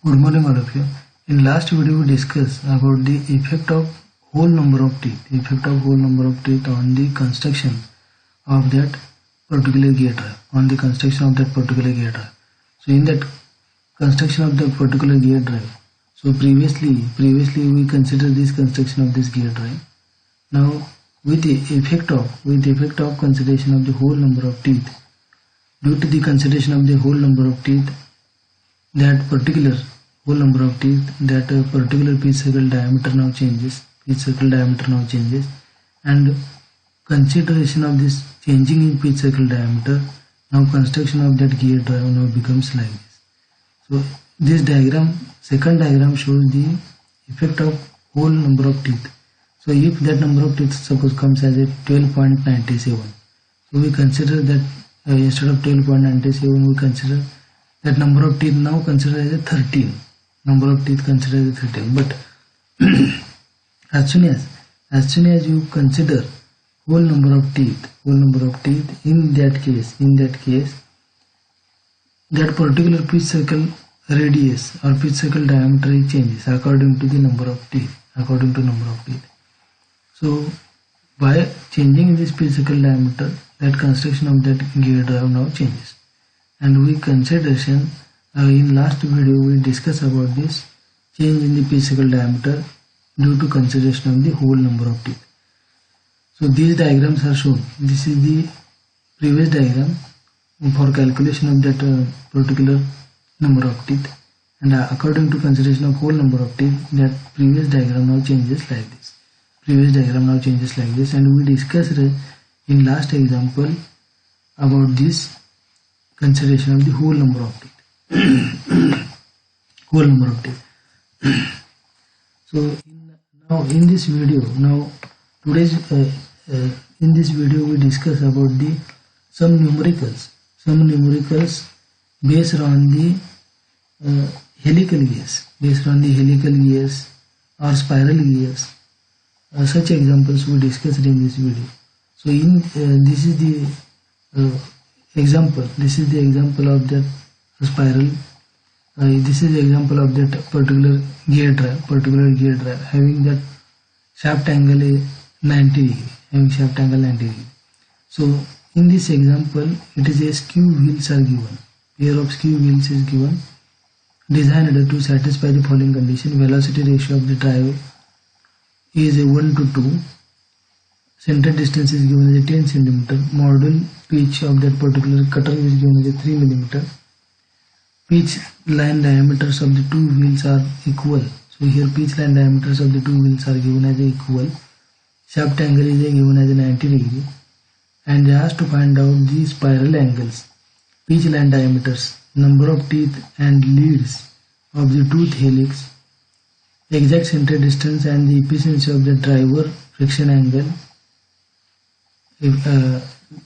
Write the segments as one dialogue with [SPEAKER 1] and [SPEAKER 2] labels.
[SPEAKER 1] Good morning all of you. In last video we discussed about the effect of whole number of teeth on the construction of that particular gear drive, So in that construction of that particular gear drive, so previously we considered this construction of this gear drive. Now with the effect of consideration of the whole number of teeth, due to the consideration of the whole number of teeth, that particular pitch circle diameter now changes, and consideration of this changing in pitch circle diameter, now construction of that gear drive now becomes like this. So this diagram, second diagram, shows the effect of whole number of teeth. So if that number of teeth suppose comes as a 12.97, so we consider that instead of 12.97 we consider that number of teeth now considered as a 13. But as soon as you consider whole number of teeth, in that case, that particular pitch circle radius or pitch circle diameter changes according to the number of teeth. So by changing this pitch circle diameter, that construction of that gear drive now changes. And we consideration in last video we discussed about this change in the pitch circle diameter due to consideration of the whole number of teeth. So these diagrams are shown. This is the previous diagram for calculation of that particular number of teeth, and according to consideration of whole number of teeth, that previous diagram now changes like this. And we discussed in last example about this consideration of the whole number of teeth. So in this video we discuss about some numericals based on the helical gears, or spiral gears. Such examples we discussed in this video. So this is the example of that spiral. This is the example of that particular gear drive having that shaft angle is 90 degree. So in this example, it is a skew wheels are given. Pair of skew wheels is given, designed to satisfy the following condition. Velocity ratio of the drive is a 1:2. Center distance is given as a 10 cm. Module pitch of that particular cutter is given as a 3 mm. Pitch line diameters of the two wheels are equal. So here pitch line diameters of the two wheels are given as equal. Shaft angle is given as a 90 degree. And they asked to find out the spiral angles, pitch line diameters, number of teeth and leads of the tooth helix, exact center distance and the efficiency of the driver friction angle.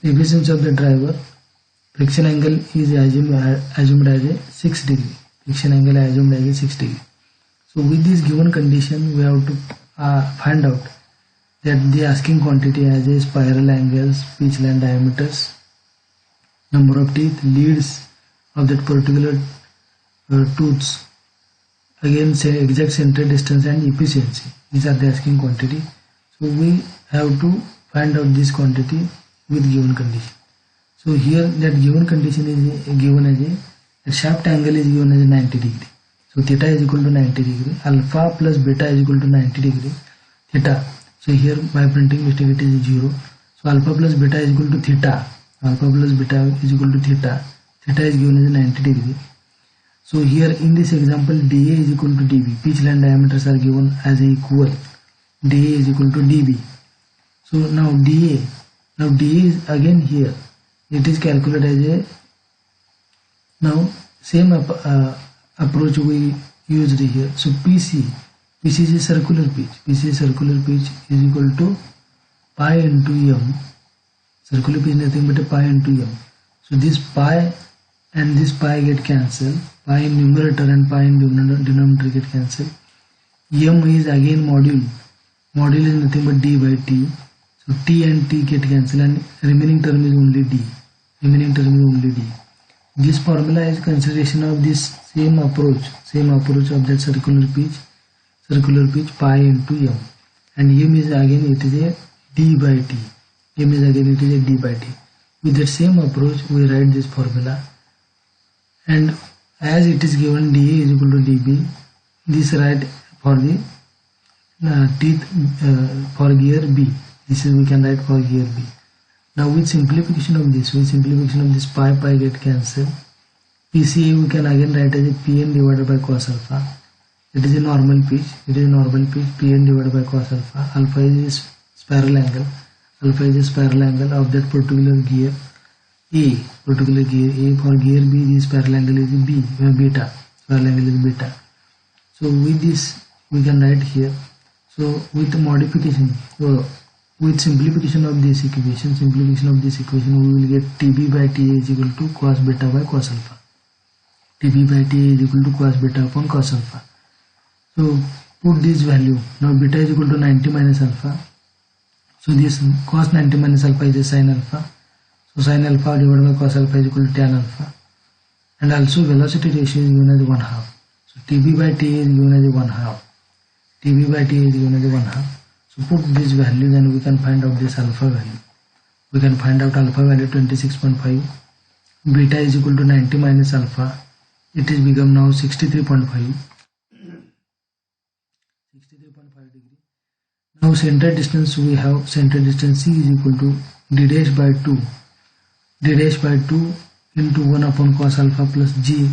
[SPEAKER 1] Efficiency of the driver friction angle is assumed as a 6 degree. So with this given condition, we have to find out that the asking quantity as a spiral angles, pitch line diameters, number of teeth, leads of that particular tooths, again say exact center distance and efficiency. These are the asking quantity. So we have to find out this quantity with given condition. So here that given condition is given as the shaft angle is given as 90 degree. So theta is equal to 90 degree. Alpha plus beta is equal to 90 degree. Theta. So here by printing mistake it is 0. So alpha plus beta is equal to theta. Theta is given as 90 degree. So here in this example, dA is equal to dB. Pitch line diameters are given as equal. dA is equal to dB. So now dA is again here. It is calculated as now same approach we used here. So PC is a circular pitch. is equal to pi into m. Circular pitch is nothing but a pi into m. So this pi and this pi get cancelled. Pi in numerator and pi in denominator get cancelled. M is again module. Module is nothing but d by t. So t and t get cancelled and remaining term is only d. This formula is consideration of this same approach of that circular pitch pi into m, and m is again it is a d by t. M is again it is a d by t. With that same approach, we write this formula, and as it is given dA is equal to dB, this write for the teeth for gear B. This is we can write for gear B. Now with simplification of this pi get cancelled. PCA we can again write as a Pn divided by cos alpha. It is a normal pitch. Pn divided by cos alpha. Alpha is a spiral angle. Of that particular gear A. For gear B, this spiral angle is beta. So with this we can write here. So with the modification, with simplification of this equation, we will get TB by TA is equal to cos beta by cos alpha. TB by TA is equal to cos beta upon cos alpha. So put this value. Now beta is equal to 90 minus alpha. So this cos 90 minus alpha is a sin alpha. So sin alpha divided by cos alpha is equal to tan alpha. And also velocity ratio is given as 1/2. So TB by TA is given as 1/2. So put this value, then we can find out this alpha value. We can find out alpha value 26.5. Beta is equal to 90 minus alpha. It is become now 63.5. degree. Now center distance, we have center distance C is equal to d dash by 2 into 1 upon cos alpha plus G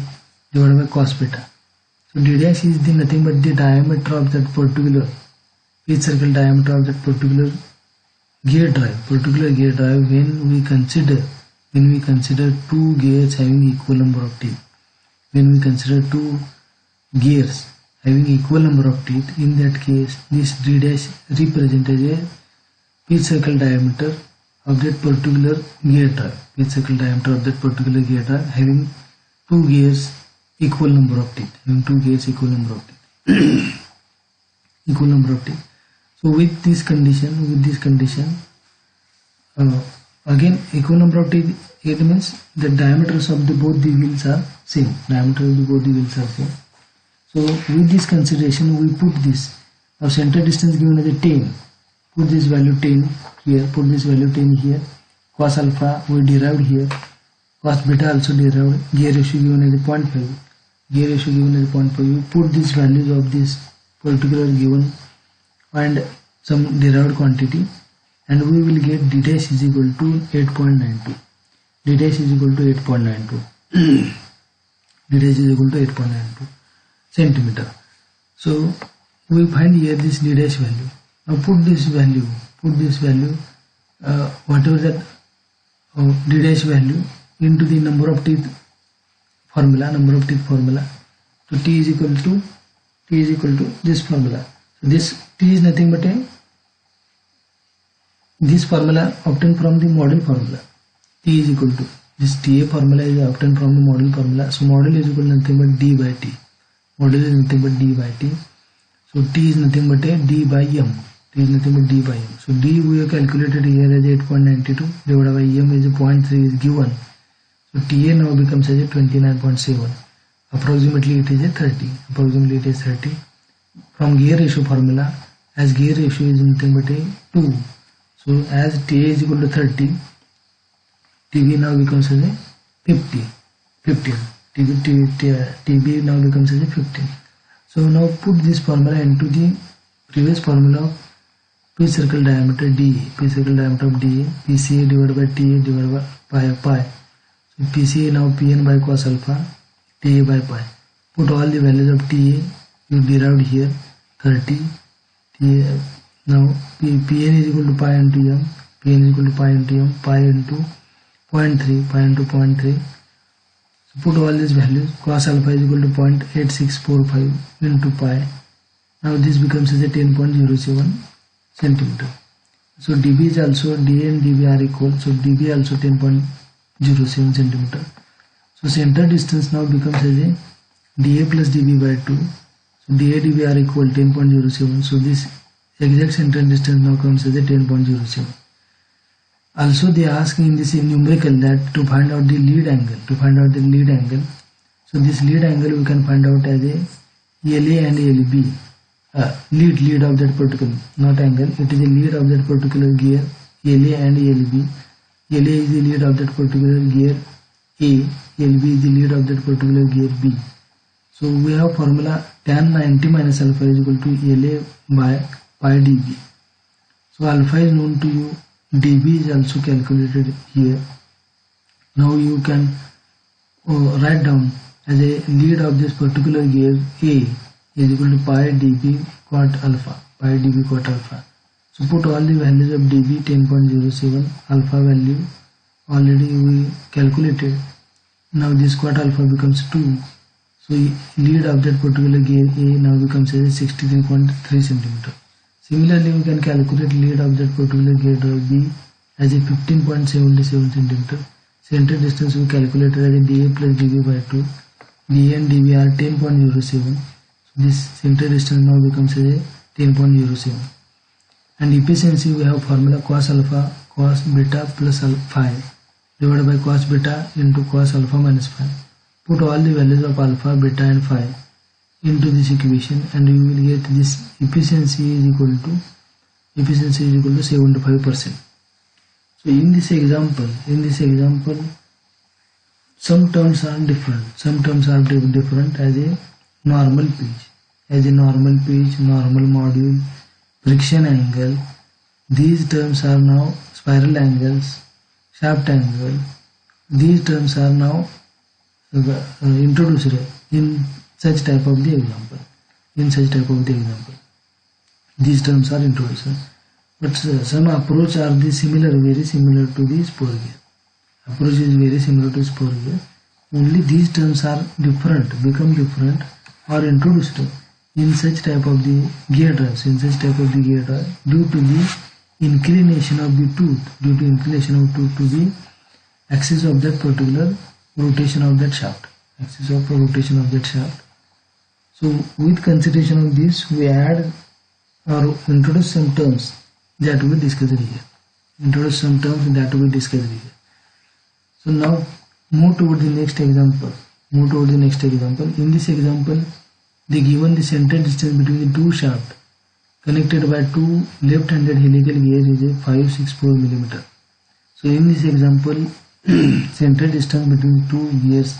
[SPEAKER 1] divided by cos beta. So d dash is nothing but the diameter of that particular pitch circle, diameter of that particular gear drive when we consider two gears having equal number of teeth. When we consider two gears having equal number of teeth, in that case this d dash represents as a pitch circle diameter of that particular gear drive. Having two gears equal number of teeth. So with this condition, again equal number of teeth, it means the diameters of both the wheels are same. So with this consideration, we put this. Now center distance given as a 10. Put this value 10 here. Cos alpha we derived here. Cos beta also derived. Gear ratio given as a 0.5. You put these values of this particular given and some derived quantity, and we will get d dash is equal to 8.92. centimeter. So we find here this d dash value. Now put this value, whatever that d dash value into the number of teeth formula. So T is equal to this formula. So this T is nothing but this formula obtained from the model formula. T is equal to this TA formula is obtained from the model formula. So model is equal to nothing but d by t. So T is nothing but d by m. So d we have calculated here as 8.92 divided by m is 0.3 is given. So TA now becomes as a 29.7. Approximately it is a 30. From gear ratio formula, as gear ratio is nothing but 2. So as TA is equal to 30, TB now becomes as a 15. TB now becomes as a 15. So now put this formula into the previous formula of pitch circle diameter DA. PCA divided by TA divided by pi. So PCA now Pn by cos alpha, TA by pi. Put all the values of TA you derived here. 30. Now Pn is equal to pi into m. Pi into 0.3. So put all these values. Cos alpha is equal to 0.8645 into pi. Now this becomes as a 10.07 centimeter. So dB is also, dA and dB are equal. So dB also 10.07 centimeter. So center distance now becomes as a dA plus dB by 2. So dA dB are equal 10.07. So this exact center distance now comes as a 10.07. Also they ask in this numerical that to find out the lead angle. So this lead angle we can find out as a LA and LB. Lead of that particular, not angle, it is a lead of that particular gear LA and LB. LA is the lead of that particular gear A, LB is the lead of that particular gear B. So we have formula tan 90 minus alpha is equal to LA by pi dB. So alpha is known to you, dB is also calculated here. Now you can write down as a lead of this particular gear A is equal to pi dB quad alpha. So put all the values of dB 10.07, alpha value already we calculated. Now this quad alpha becomes 2. So lead of that particular gear A now becomes as 63.3 cm. Similarly, we can calculate lead of that particular gear B as a 15.77 cm. Center distance we calculated as a dA plus dB by 2. dA and dB are 10.07. So this center distance now becomes as a 10.07. And efficiency we have formula cos alpha cos beta plus phi divided by cos beta into cos alpha minus phi. Put all the values of alpha, beta and phi into this equation and you will get this efficiency is equal to 75%. So in this example some terms are different. As a normal pitch, normal module, friction angle. These terms are now spiral angles, shaft angle. These terms are now introduced in such type of the example. These terms are introduced. But some approach are very similar to the spur gear. Approach is very similar to spur gear. Only these terms are become different or introduced in such type of the gear drives, due to the inclination of the tooth, to the axis of that particular rotation of that shaft. So with consideration of this, we add or introduce some terms that we discussed here. So now move toward the next example. In this example, they given the center distance between the two shafts connected by two left-handed helical gears is a 564 mm. So in this example, center distance between two gears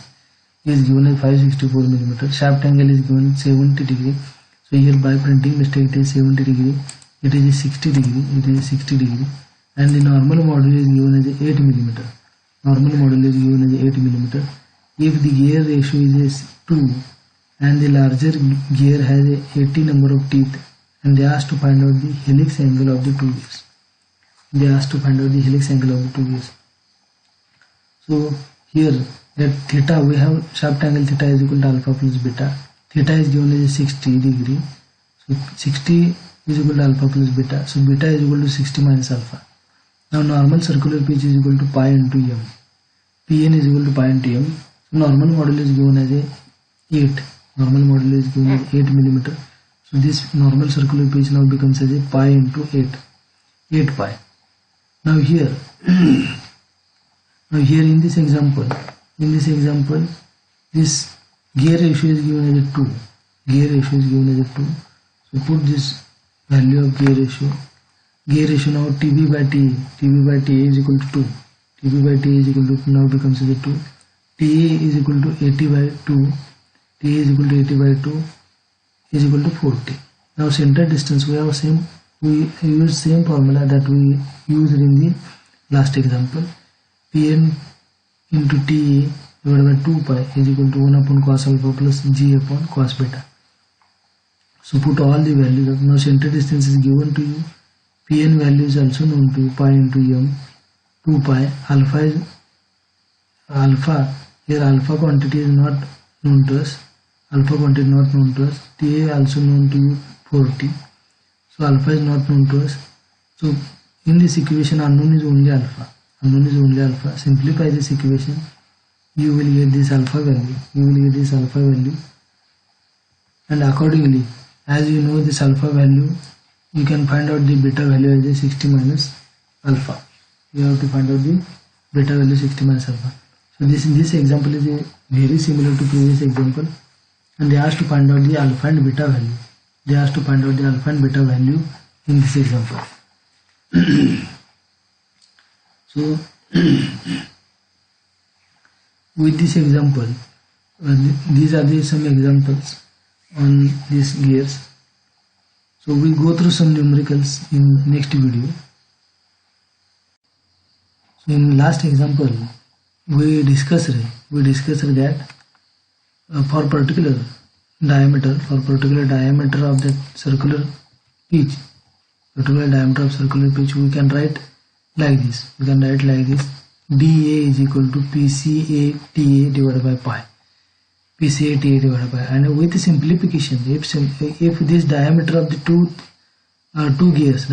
[SPEAKER 1] is given as 564 mm. Shaft angle is given 70 degree. So here by printing mistake it is 70 degree. It is 60 degree. And the normal module is given as 8 mm. If the gear ratio is 2 and the larger gear has a 80 number of teeth, and they asked to find out the helix angle of the two gears. So here that theta, we have shaft angle theta is equal to alpha plus beta. Theta is given as 60 degree. So 60 is equal to alpha plus beta. So beta is equal to 60 minus alpha. Now normal circular pitch is equal to pi into m. Pn is equal to pi into m. So normal module is given as 8. 8 mm. So this normal circular pitch now becomes as a pi into 8 pi. Now here in this example, this gear ratio is given as a 2. So put this value of gear ratio. Now TB by TA is equal to 2. Now becomes as a 2. TA is equal to 80 by 2. is equal to 40. Now center distance, we use same formula that we used in the last example. Pn into Ta divided by 2 pi is equal to 1 upon cos alpha plus g upon cos beta. So put all the values of, now center distance is given to you. Pn value is also known to you, pi into m, 2 pi. Here alpha quantity is not known to us. Ta also known to you 40. So alpha is not known to us. So in this equation unknown is only alpha. Simplify this equation. You will get this alpha value. And accordingly, as you know this alpha value, you can find out the beta value as a 60 minus alpha. You have to find out the beta value 60 minus alpha. So this example is very similar to previous example, and they asked to find out the alpha and beta value. They asked to find out the alpha and beta value in this example. So with this example, these are some examples on these gears. So we go through some numericals in next video. So in last example, we discussed that for particular diameter of that circular pitch, we can write like this. dA is equal to PCA TA divided by pi. And with simplification, if this diameter of the two gears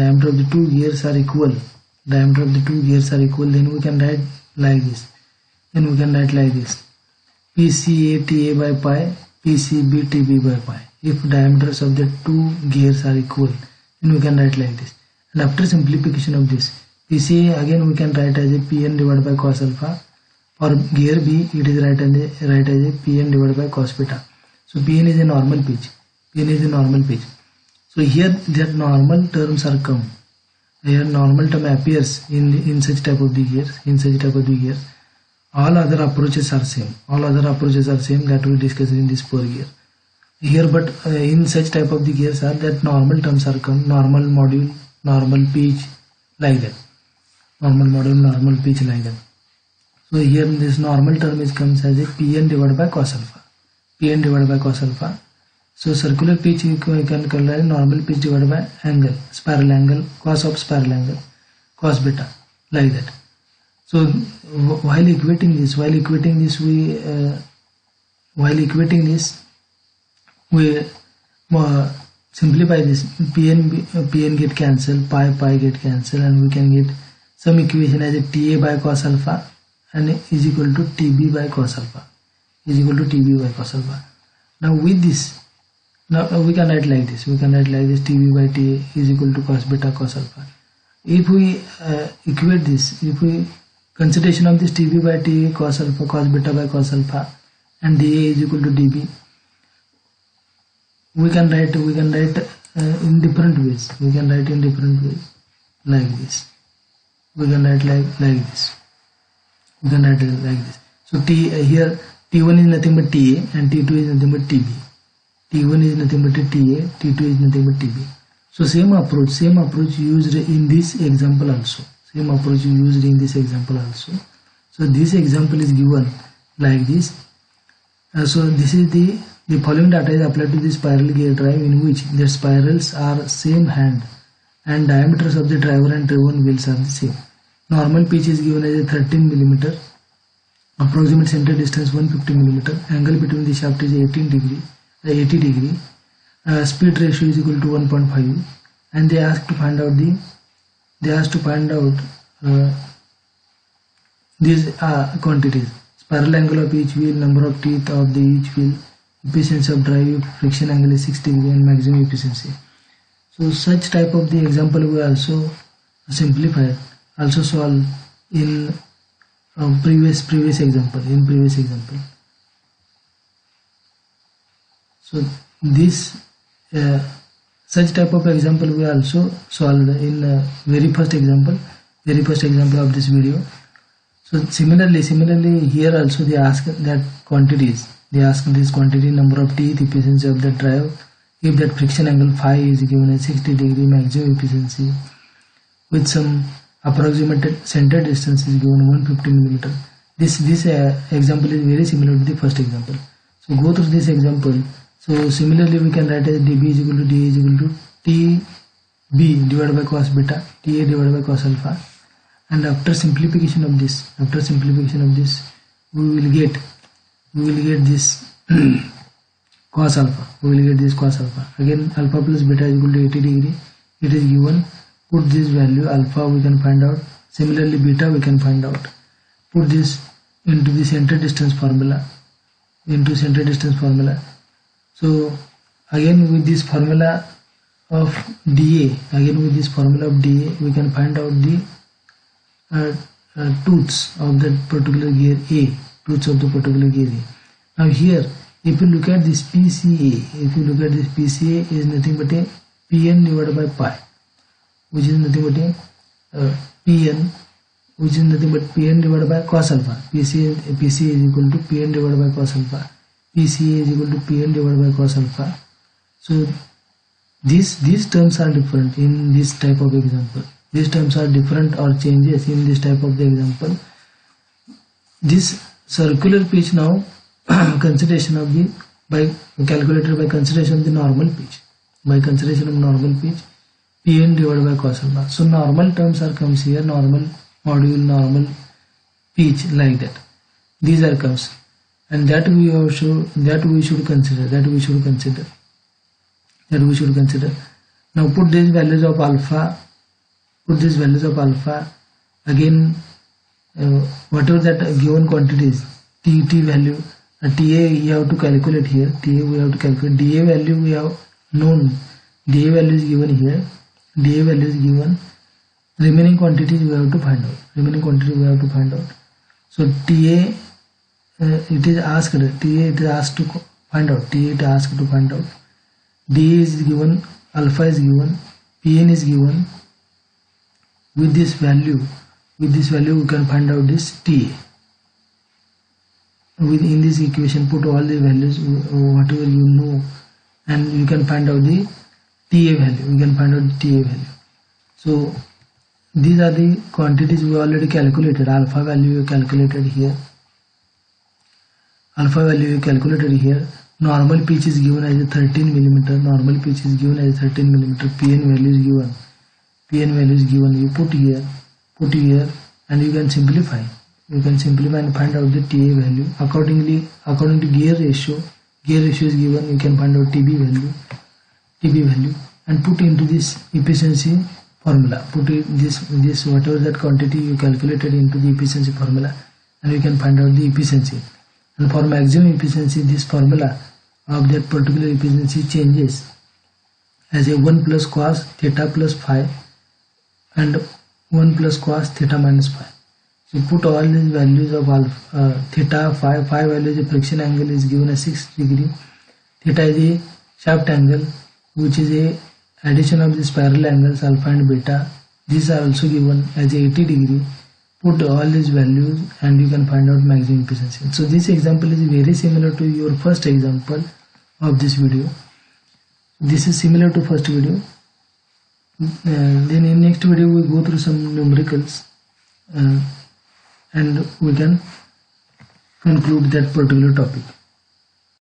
[SPEAKER 1] are equal, then we can write like this. PCA TA by pi, PCB TB by pi. If diameters of the two gears are equal, then we can write like this. And after simplification of this, PCA again we can write as a Pn divided by cos alpha. For gear B, it is write as a Pn divided by cos beta. So Pn is a normal pitch. So here that normal terms are come. Here normal term appears in such type of the gears. All other approaches are same. That we discussed in this 4 gear. Here, but in such type of the gears are that normal terms are come. Normal module, normal pitch, like that. So here this normal term comes as a Pn divided by cos alpha. So circular pitch we can call as normal pitch divided by angle, spiral angle, cos of spiral angle, cos beta, like that. So while equating this, we simplify this. Pn get cancelled, pi get cancelled, and we can get some equation as a Ta by cos alpha and is equal to Tb by cos alpha. Now with this, we can write like this. Tb by Ta is equal to cos beta cos alpha. If we equate this, if we consideration of this Tb by Ta cos alpha, cos beta by cos alpha, and Da is equal to Db, we can write in different ways. Like this. We can write like this. So here T1 is nothing but Ta and T2 is nothing but Tb. T1 is nothing but Ta, T2 is nothing but Tb. So same approach used in this example also. So this example is given like this. So this is the following data is applied to the spiral gear drive, in which the spirals are same hand and diameters of the driver and driven wheels are the same. Normal pitch is given as a 13 mm. Approximate center distance 150 mm. Angle between the shaft is 80 degree. Speed ratio is equal to 1.5. And they asked to find out these quantities: spiral angle of each wheel, number of teeth of the each wheel, efficiency of drive, friction angle is 60 degree, and maximum efficiency. So such type of the example we also simplified, also solve in previous example. So this such type of example we also solved in very first example of this video. So similarly here also they ask that quantities. They ask this quantity: number of teeth, efficiency of the drive, if that friction angle phi is given as 60 degree, maximum efficiency, with some approximate center distance is given 150 mm. This example is very similar to the first example. So go through this example. So similarly we can write as dB is equal to Da is equal to Tb divided by cos beta, Ta divided by cos alpha, and after simplification of this we will get this cos alpha. Again alpha plus beta is equal to 80 degree. It is given. Put this value alpha we can find out. Similarly beta we can find out. Put this into the center distance formula. So again with this formula of dA, we can find out the tooths of that particular gear A, tooths of the particular gear A. Now here, if you look at this PCA, is nothing but a Pn divided by pi, which is nothing but a Pn, which is nothing but Pn divided by cos alpha. PCA is equal to Pn divided by cos alpha. PCA is equal to Pn divided by cos alpha. So these terms are different in this type of example. These terms are different or changes in this type of the example. This circular pitch now consideration of the by calculated by consideration of the normal pitch. By consideration of normal pitch, Pn divided by cos alpha. So normal terms are comes here, normal module, normal pitch, like that. These are comes, and that we should consider. Now put these values of alpha. Again, whatever that given quantities, T value, TA you have to calculate here. TA we have to calculate. DA value we have known. DA value is given here. DA value is given. Remaining quantities we have to find out. So TA it is asked to find out. DA is given. Alpha is given. Pn is given. With this value we can find out this TA. In this equation, put all the values whatever you know, and you can find out the TA value. So these are the quantities we already calculated. Alpha value we calculated here. Normal pitch is given as a 13 millimeter. Pn value is given. You put here, and you can simplify. And find out the TA value. According to gear ratio is given. You can find out TB value, and put into this efficiency formula. Put this whatever that quantity you calculated into the efficiency formula, and you can find out the efficiency. And for maximum efficiency, this formula of that particular efficiency changes as a 1 plus cos theta plus phi and 1 plus cos theta minus phi. So put all these values of alpha, theta, phi value is a friction angle is given as 6 degree. Theta is a shaft angle, which is a addition of the spiral angles alpha and beta. These are also given as 80 degree. Put all these values and you can find out maximum efficiency. So this example is very similar to your first example of this video. This is similar to first video. Then in next video we go through some numericals and we can conclude that particular topic.